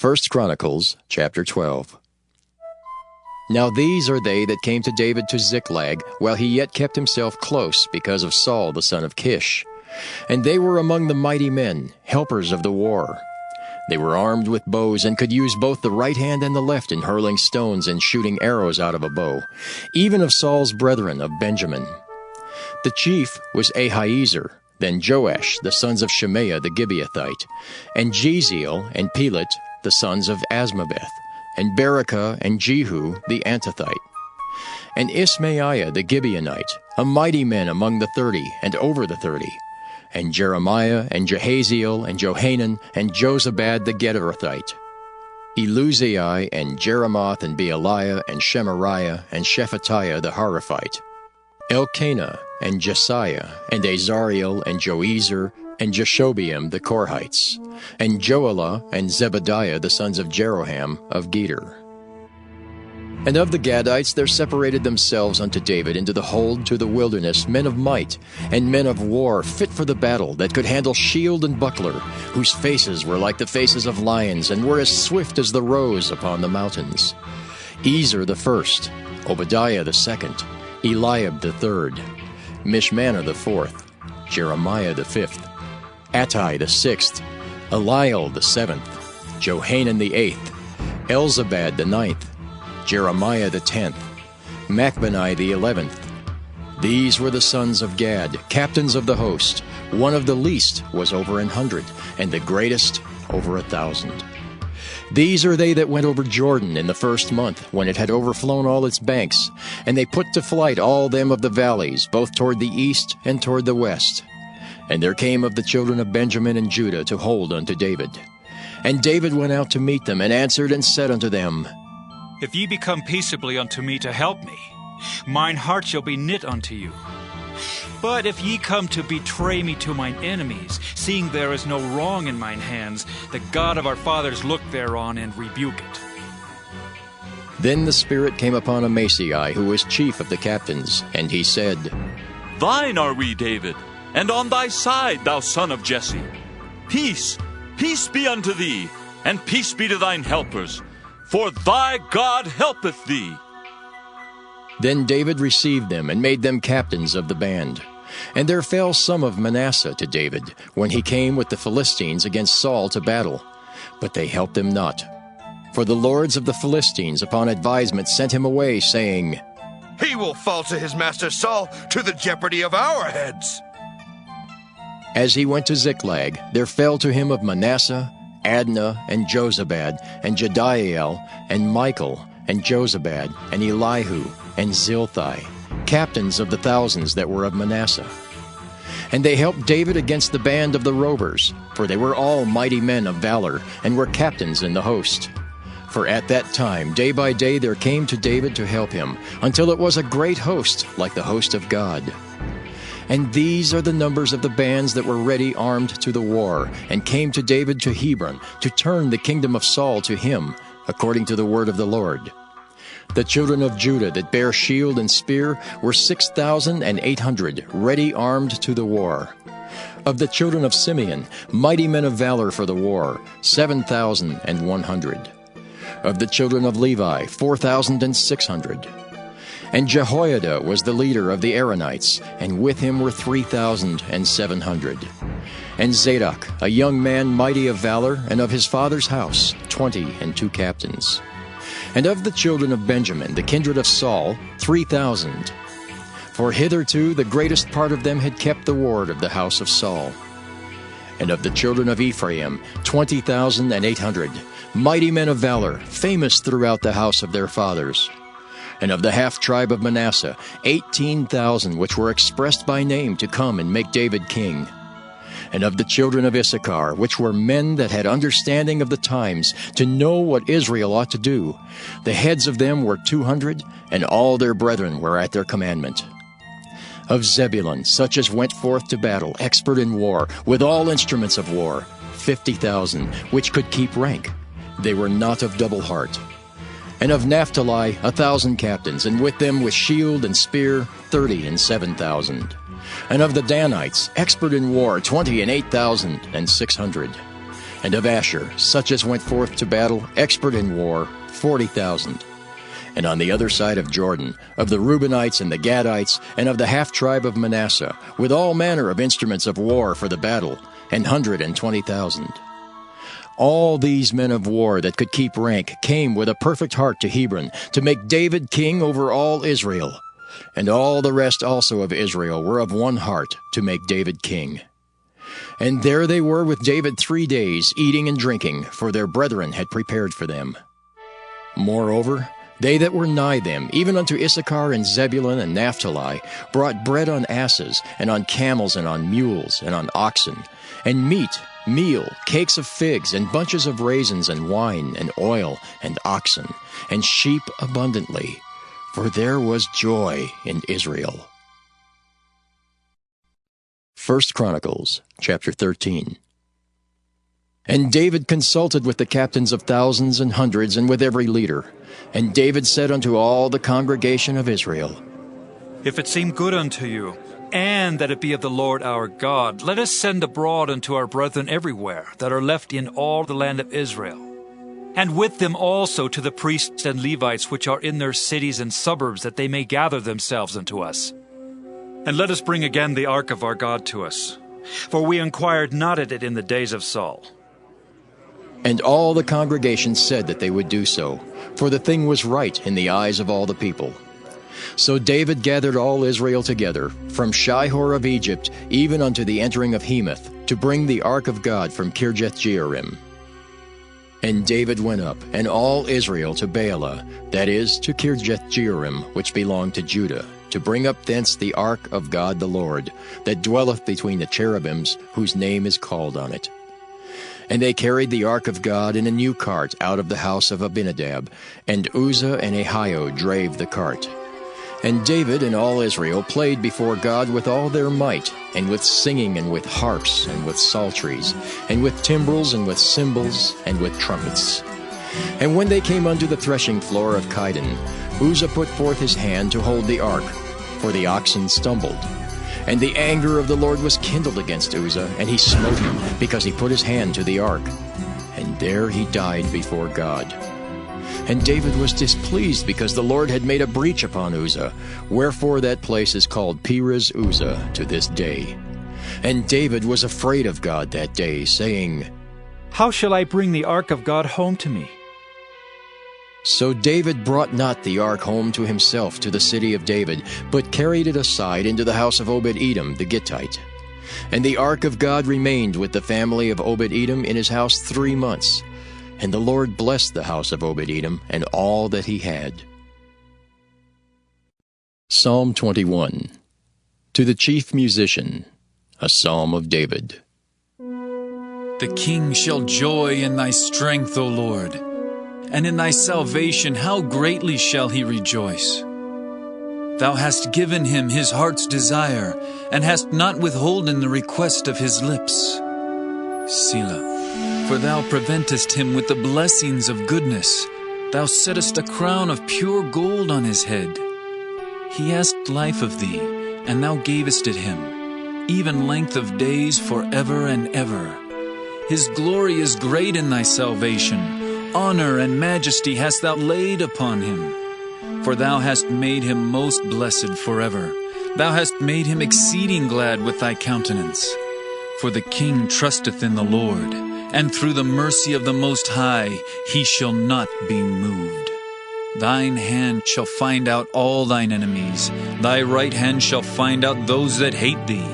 1 Chronicles chapter 12. Now these are they that came to David to Ziklag, while he yet kept himself close because of Saul the son of Kish. And they were among the mighty men, helpers of the war. They were armed with bows, and could use both the right hand and the left in hurling stones and shooting arrows out of a bow, even of Saul's brethren of Benjamin. The chief was Ahiezer, then Joash, the sons of Shemaiah the Gibeathite, and Jeziel and Pelet, the sons of Asmaveth, and Berekah and Jehu the Antothite, and Ismaiah the Gibeonite, a mighty man among the 30 and over the 30, and Jeremiah and Jehaziel and Johanan and Jozabad the Gederathite, Eluzai and Jeremoth and Bealiah and Shemariah and Shephatiah the Haraphite, Elkanah and Jesiah and Azariel and Joezer and Jeshobeam the Korhites, and Joelah and Zebadiah the sons of Jeroham of Geder. And of the Gadites there separated themselves unto David into the hold to the wilderness men of might, and men of war fit for the battle, that could handle shield and buckler, whose faces were like the faces of lions, and were as swift as the roes upon the mountains. Ezer the first, Obadiah the second, Eliab the third, Mishmanah the fourth, Jeremiah the fifth, Attai the sixth, Eliel the seventh, Johanan the eighth, Elzabad the ninth, Jeremiah the 10th, Machbani the 11th. These were the sons of Gad, captains of the host. One of the least was over 100, and the greatest over 1,000. These are they that went over Jordan in the first month, when it had overflown all its banks, and they put to flight all them of the valleys, both toward the east and toward the west. And there came of the children of Benjamin and Judah to hold unto David. And David went out to meet them, and answered and said unto them, If ye become peaceably unto me to help me, mine heart shall be knit unto you. But if ye come to betray me to mine enemies, seeing there is no wrong in mine hands, the God of our fathers look thereon and rebuke it. Then the Spirit came upon Amasai, who was chief of the captains, and he said, Thine are we, David, and on thy side, thou son of Jesse. Peace, peace be unto thee, and peace be to thine helpers, for thy God helpeth thee. Then David received them, and made them captains of the band. And there fell some of Manasseh to David, when he came with the Philistines against Saul to battle. But they helped him not. For the lords of the Philistines upon advisement sent him away, saying, He will fall to his master Saul to the jeopardy of our heads. As he went to Ziklag, there fell to him of Manasseh Adnah and Jozabad and Jediael and Michael and Jozabad and Elihu and Zilthai, captains of the thousands that were of Manasseh. And they helped David against the band of the rovers, for they were all mighty men of valor, and were captains in the host. For at that time, day by day, there came to David to help him, until it was a great host, like the host of God. And these are the numbers of the bands that were ready armed to the war, and came to David to Hebron, to turn the kingdom of Saul to him, according to the word of the Lord. The children of Judah that bare shield and spear were 6,800, ready armed to the war. Of the children of Simeon, mighty men of valor for the war, 7,100. Of the children of Levi, 4,600. And Jehoiada was the leader of the Aaronites, and with him were 3,700. And Zadok, a young man mighty of valor, and of his father's house, 22 captains. And of the children of Benjamin, the kindred of Saul, 3,000. For hitherto the greatest part of them had kept the ward of the house of Saul. And of the children of Ephraim, 20,800, mighty men of valor, famous throughout the house of their fathers. And of the half-tribe of Manasseh, 18,000, which were expressed by name to come and make David king. And of the children of Issachar, which were men that had understanding of the times, to know what Israel ought to do, the heads of them were 200, and all their brethren were at their commandment. Of Zebulun, such as went forth to battle, expert in war, with all instruments of war, 50,000, which could keep rank. They were not of double heart. And of Naphtali 1,000 captains, and with them with shield and spear 37,000. And of the Danites, expert in war, 28,600. And of Asher, such as went forth to battle, expert in war, 40,000. And on the other side of Jordan, of the Reubenites and the Gadites, and of the half-tribe of Manasseh, with all manner of instruments of war for the battle, 120,000. All these men of war that could keep rank came with a perfect heart to Hebron, to make David king over all Israel. And all the rest also of Israel were of one heart to make David king. And there they were with David 3 days, eating and drinking, for their brethren had prepared for them. Moreover, they that were nigh them, even unto Issachar and Zebulun and Naphtali, brought bread on asses, and on camels, and on mules, and on oxen, and meat, meal, cakes of figs, and bunches of raisins, and wine, and oil, and oxen, and sheep abundantly, for there was joy in Israel. 1 Chronicles, chapter 13. And David consulted with the captains of thousands and hundreds, and with every leader. And David said unto all the congregation of Israel, If it seem good unto you, and that it be of the Lord our God, let us send abroad unto our brethren everywhere that are left in all the land of Israel, and with them also to the priests and Levites which are in their cities and suburbs, that they may gather themselves unto us. And let us bring again the ark of our God to us, for we inquired not at it in the days of Saul. And all the congregation said that they would do so, for the thing was right in the eyes of all the people. So David gathered all Israel together, from Shihor of Egypt even unto the entering of Hemath, to bring the ark of God from Kirjath-jearim. And David went up, and all Israel to Baalah, that is, to Kirjath-jearim, which belonged to Judah, to bring up thence the ark of God the Lord, that dwelleth between the cherubims, whose name is called on it. And they carried the ark of God in a new cart out of the house of Abinadab, and Uzzah and Ahio drave the cart. And David and all Israel played before God with all their might, and with singing, and with harps, and with psalteries, and with timbrels, and with cymbals, and with trumpets. And when they came unto the threshing floor of Chidon, Uzzah put forth his hand to hold the ark, for the oxen stumbled. And the anger of the Lord was kindled against Uzzah, and he smote him, because he put his hand to the ark. And there he died before God. And David was displeased, because the Lord had made a breach upon Uzzah, wherefore that place is called Perez Uzzah to this day. And David was afraid of God that day, saying, How shall I bring the ark of God home to me? So David brought not the ark home to himself to the city of David, but carried it aside into the house of Obed-Edom the Gittite. And the ark of God remained with the family of Obed-Edom in his house 3 months. And the Lord blessed the house of Obed-Edom and all that he had. Psalm 21. To the chief musician, a psalm of David. The king shall joy in thy strength, O Lord, and in thy salvation how greatly shall he rejoice. Thou hast given him his heart's desire, and hast not withholden the request of his lips. Selah. For thou preventest him with the blessings of goodness. Thou settest a crown of pure gold on his head. He asked life of thee, and thou gavest it him, even length of days forever and ever. His glory is great in thy salvation. Honor and majesty hast thou laid upon him. For thou hast made him most blessed forever. Thou hast made him exceeding glad with thy countenance. For the king trusteth in the Lord, and through the mercy of the Most High he shall not be moved. Thine hand shall find out all thine enemies. Thy right hand shall find out those that hate thee.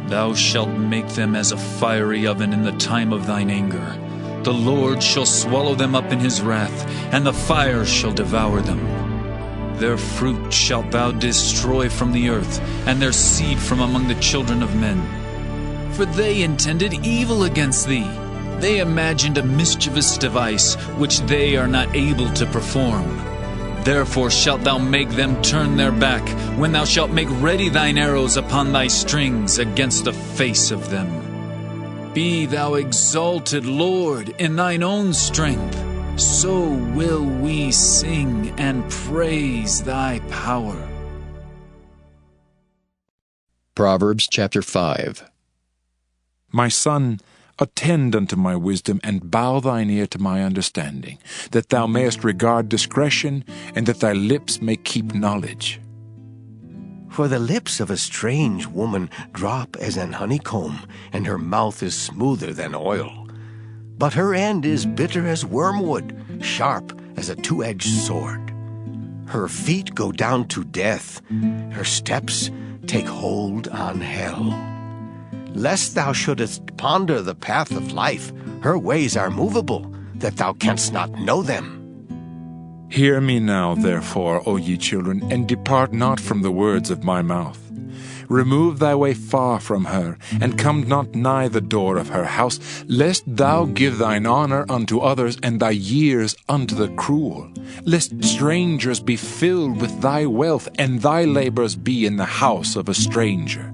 Thou shalt make them as a fiery oven in the time of thine anger. The Lord shall swallow them up in his wrath, and the fire shall devour them. Their fruit shalt thou destroy from the earth, and their seed from among the children of men. For they intended evil against thee. They imagined a mischievous device, which they are not able to perform. Therefore shalt thou make them turn their back, when thou shalt make ready thine arrows upon thy strings against the face of them. Be thou exalted, Lord, in thine own strength. So will we sing and praise thy power. Proverbs chapter 5. My son, attend unto my wisdom, and bow thine ear to my understanding, that thou mayest regard discretion, and that thy lips may keep knowledge. For the lips of a strange woman drop as an honeycomb, and her mouth is smoother than oil. But her end is bitter as wormwood, sharp as a two-edged sword. Her feet go down to death, her steps take hold on hell. Lest thou shouldest ponder the path of life, her ways are movable, that thou canst not know them. Hear me now, therefore, O ye children, and depart not from the words of my mouth. Remove thy way far from her, and come not nigh the door of her house, lest thou give thine honor unto others, and thy years unto the cruel. Lest strangers be filled with thy wealth, and thy labors be in the house of a stranger.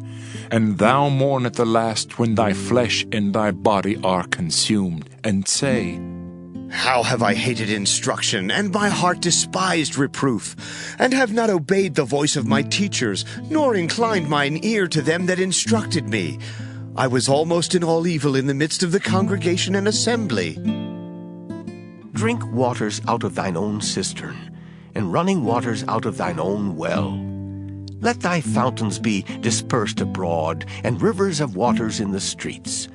And thou mourn at the last, when thy flesh and thy body are consumed, and say, How have I hated instruction, and my heart despised reproof, and have not obeyed the voice of my teachers, nor inclined mine ear to them that instructed me. I was almost in all evil in the midst of the congregation and assembly. Drink waters out of thine own cistern, and running waters out of thine own well. Let thy fountains be dispersed abroad, and rivers of waters in the streets.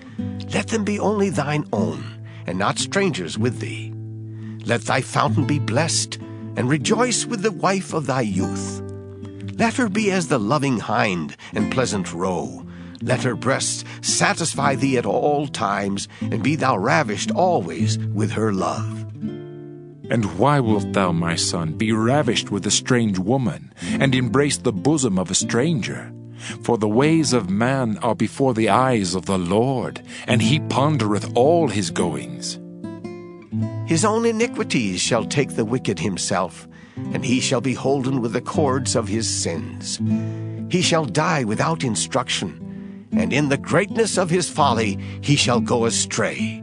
Let them be only thine own, and not strangers with thee. Let thy fountain be blessed, and rejoice with the wife of thy youth. Let her be as the loving hind and pleasant roe. Let her breasts satisfy thee at all times, and be thou ravished always with her love. And why wilt thou, my son, be ravished with a strange woman, and embrace the bosom of a stranger? For the ways of man are before the eyes of the Lord, and he pondereth all his goings. His own iniquities shall take the wicked himself, and he shall be holden with the cords of his sins. He shall die without instruction, and in the greatness of his folly he shall go astray.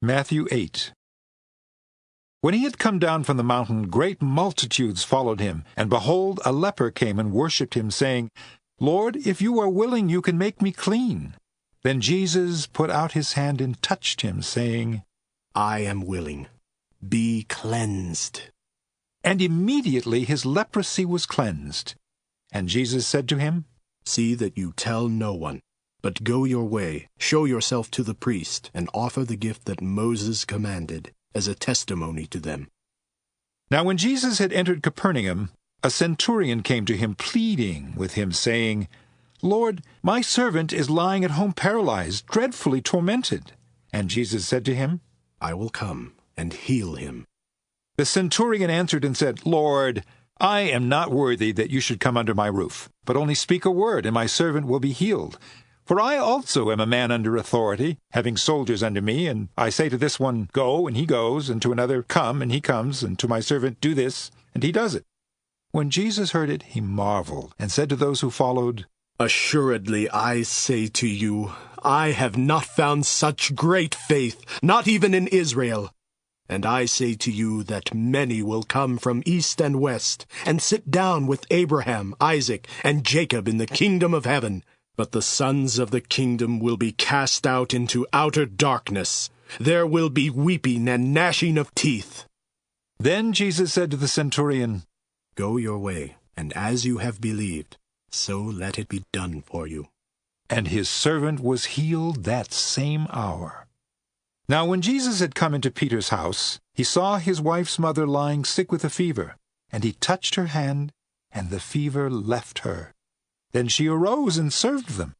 Matthew 8. When he had come down from the mountain, great multitudes followed him. And behold, a leper came and worshipped him, saying, Lord, if you are willing, you can make me clean. Then Jesus put out his hand and touched him, saying, I am willing. Be cleansed. And immediately his leprosy was cleansed. And Jesus said to him, See that you tell no one, but go your way, show yourself to the priest, and offer the gift that Moses commanded, as a testimony to them. Now when Jesus had entered Capernaum, a centurion came to him, pleading with him, saying, Lord, my servant is lying at home paralyzed, dreadfully tormented. And Jesus said to him, I will come and heal him. The centurion answered and said, Lord, I am not worthy that you should come under my roof, but only speak a word, and my servant will be healed. For I also am a man under authority, having soldiers under me, and I say to this one, Go, and he goes, and to another, Come, and he comes, and to my servant, Do this, and he does it. When Jesus heard it, he marveled, and said to those who followed, Assuredly I say to you, I have not found such great faith, not even in Israel. And I say to you that many will come from east and west, and sit down with Abraham, Isaac, and Jacob in the kingdom of heaven. But the sons of the kingdom will be cast out into outer darkness. There will be weeping and gnashing of teeth. Then Jesus said to the centurion, Go your way, and as you have believed, so let it be done for you. And his servant was healed that same hour. Now when Jesus had come into Peter's house, he saw his wife's mother lying sick with a fever, and he touched her hand, and the fever left her. Then she arose and served them.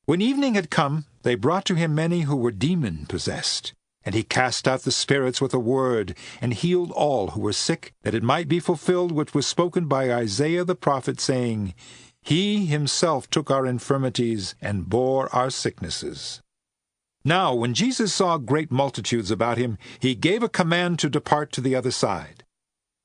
When evening had come, they brought to him many who were demon-possessed. And he cast out the spirits with a word, and healed all who were sick, that it might be fulfilled which was spoken by Isaiah the prophet, saying, He himself took our infirmities, and bore our sicknesses. Now when Jesus saw great multitudes about him, he gave a command to depart to the other side.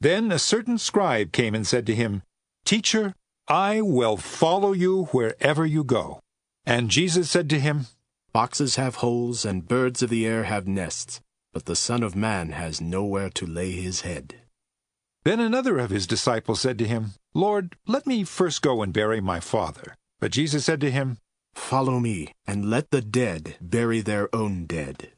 Then a certain scribe came and said to him, Teacher, I will follow you wherever you go. And Jesus said to him, Foxes have holes, and birds of the air have nests, but the Son of Man has nowhere to lay his head. Then another of his disciples said to him, Lord, let me first go and bury my father. But Jesus said to him, Follow me, and let the dead bury their own dead.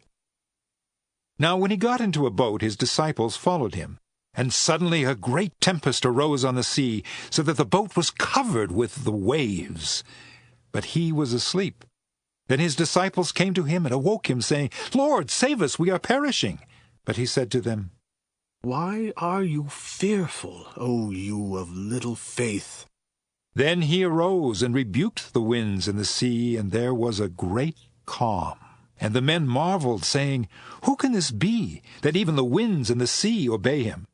Now when he got into a boat, his disciples followed him. And suddenly a great tempest arose on the sea, so that the boat was covered with the waves. But he was asleep. Then his disciples came to him and awoke him, saying, Lord, save us, we are perishing. But he said to them, Why are you fearful, O you of little faith? Then he arose and rebuked the winds and the sea, and there was a great calm. And the men marveled, saying, Who can this be, that even the winds and the sea obey him?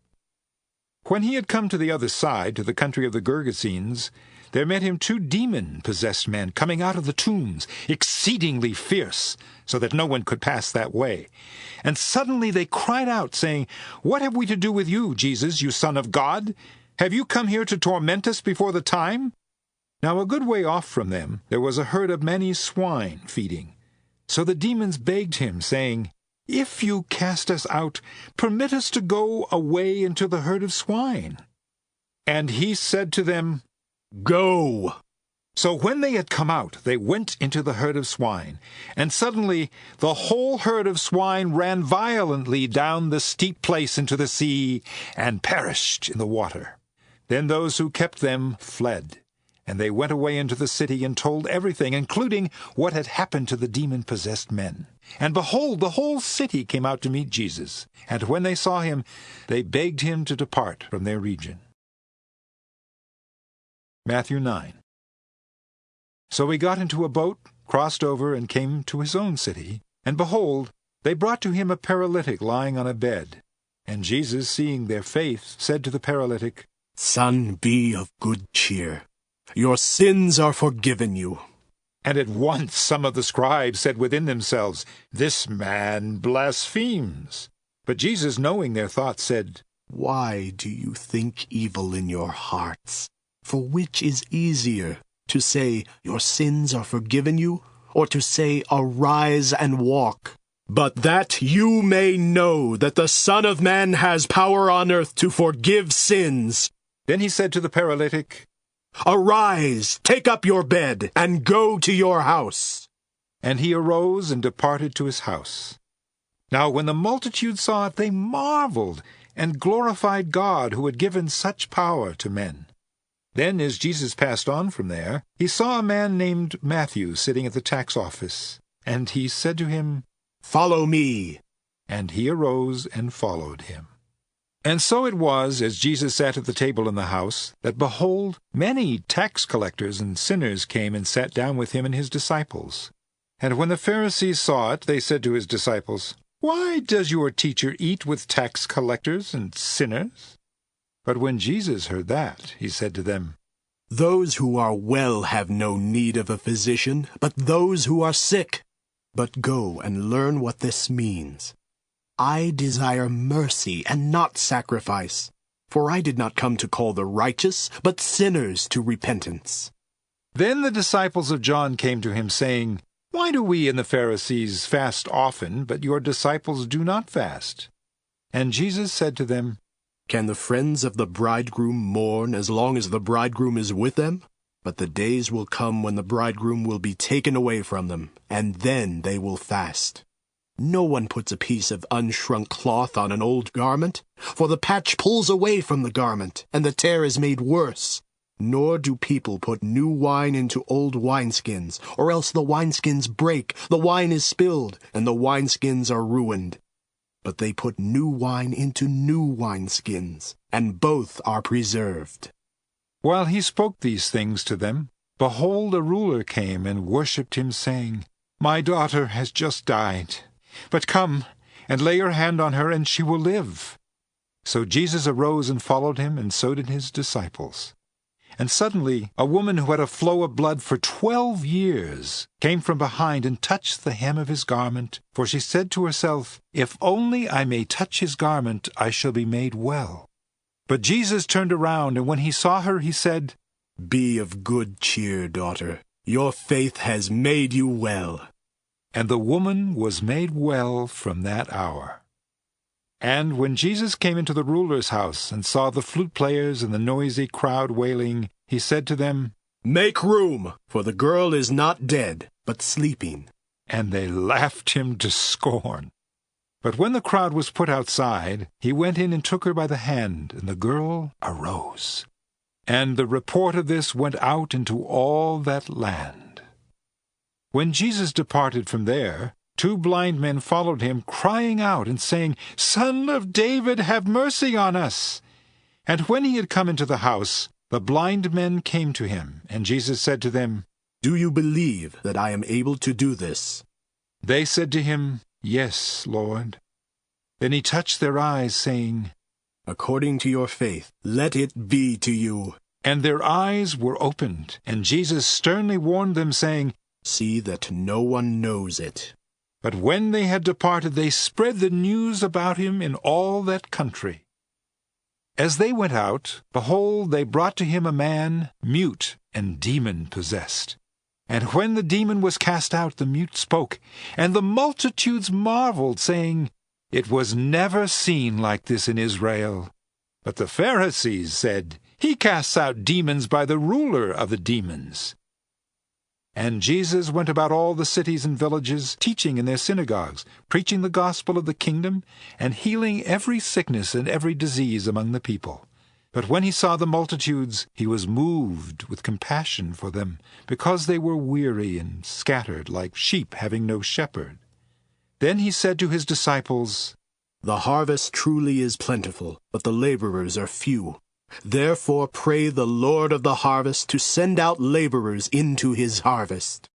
When he had come to the other side, to the country of the Gergesenes, there met him 2 demon-possessed men coming out of the tombs, exceedingly fierce, so that no one could pass that way. And suddenly they cried out, saying, What have we to do with you, Jesus, you Son of God? Have you come here to torment us before the time? Now a good way off from them there was a herd of many swine feeding. So the demons begged him, saying, If you cast us out, permit us to go away into the herd of swine. And he said to them, Go! So when they had come out, they went into the herd of swine. And suddenly the whole herd of swine ran violently down the steep place into the sea, and perished in the water. Then those who kept them fled. And they went away into the city and told everything, including what had happened to the demon-possessed men. And behold, the whole city came out to meet Jesus. And when they saw him, they begged him to depart from their region. Matthew 9. So he got into a boat, crossed over, and came to his own city. And behold, they brought to him a paralytic lying on a bed. And Jesus, seeing their faith, said to the paralytic, Son, be of good cheer. Your sins are forgiven you. And at once some of the scribes said within themselves, This man blasphemes. But Jesus, knowing their thoughts, said, Why do you think evil in your hearts? For which is easier, to say, Your sins are forgiven you, or to say, Arise and walk? But that you may know that the Son of Man has power on earth to forgive sins. Then he said to the paralytic, Arise, take up your bed, and go to your house. And he arose and departed to his house. Now when the multitude saw it, they marveled, and glorified God, who had given such power to men. Then, as Jesus passed on from there, he saw a man named Matthew sitting at the tax office. And he said to him, Follow me. And he arose and followed him. And so it was, as Jesus sat at the table in the house, that, behold, many tax collectors and sinners came and sat down with him and his disciples. And when the Pharisees saw it, they said to his disciples, Why does your teacher eat with tax collectors and sinners? But when Jesus heard that, he said to them, Those who are well have no need of a physician, but those who are sick. But go and learn what this means. I desire mercy and not sacrifice, for I did not come to call the righteous, but sinners to repentance. Then the disciples of John came to him, saying, Why do we and the Pharisees fast often, but your disciples do not fast? And Jesus said to them, Can the friends of the bridegroom mourn as long as the bridegroom is with them? But the days will come when the bridegroom will be taken away from them, and then they will fast. No one puts a piece of unshrunk cloth on an old garment, for the patch pulls away from the garment, and the tear is made worse. Nor do people put new wine into old wineskins, or else the wineskins break, the wine is spilled, and the wineskins are ruined. But they put new wine into new wineskins, and both are preserved. While he spoke these things to them, behold, a ruler came and worshipped him, saying, My daughter has just died. But come, and lay your hand on her, and she will live. So Jesus arose and followed him, and so did his disciples. And suddenly a woman who had a flow of blood for 12 years came from behind and touched the hem of his garment. For she said to herself, If only I may touch his garment, I shall be made well. But Jesus turned around, and when he saw her, he said, Be of good cheer, daughter. Your faith has made you well. And the woman was made well from that hour. And when Jesus came into the ruler's house and saw the flute players and the noisy crowd wailing, he said to them, "Make room, for the girl is not dead, but sleeping." And they laughed him to scorn. But when the crowd was put outside, he went in and took her by the hand, and the girl arose. And the report of this went out into all that land. When Jesus departed from there, 2 blind men followed him, crying out and saying, "Son of David, have mercy on us." And when he had come into the house, the blind men came to him, and Jesus said to them, "Do you believe that I am able to do this?" They said to him, "Yes, Lord." Then he touched their eyes, saying, "According to your faith, let it be to you." And their eyes were opened, and Jesus sternly warned them, saying, "See that no one knows it." But when they had departed, they spread the news about him in all that country. As they went out, behold, they brought to him a man mute and demon-possessed. And when the demon was cast out, the mute spoke, and the multitudes marveled, saying, "It was never seen like this in Israel." But the Pharisees said, "He casts out demons by the ruler of the demons." And Jesus went about all the cities and villages, teaching in their synagogues, preaching the gospel of the kingdom, and healing every sickness and every disease among the people. But when he saw the multitudes, he was moved with compassion for them, because they were weary and scattered like sheep having no shepherd. Then he said to his disciples, "The harvest truly is plentiful, but the laborers are few. Therefore pray the Lord of the harvest to send out laborers into his harvest."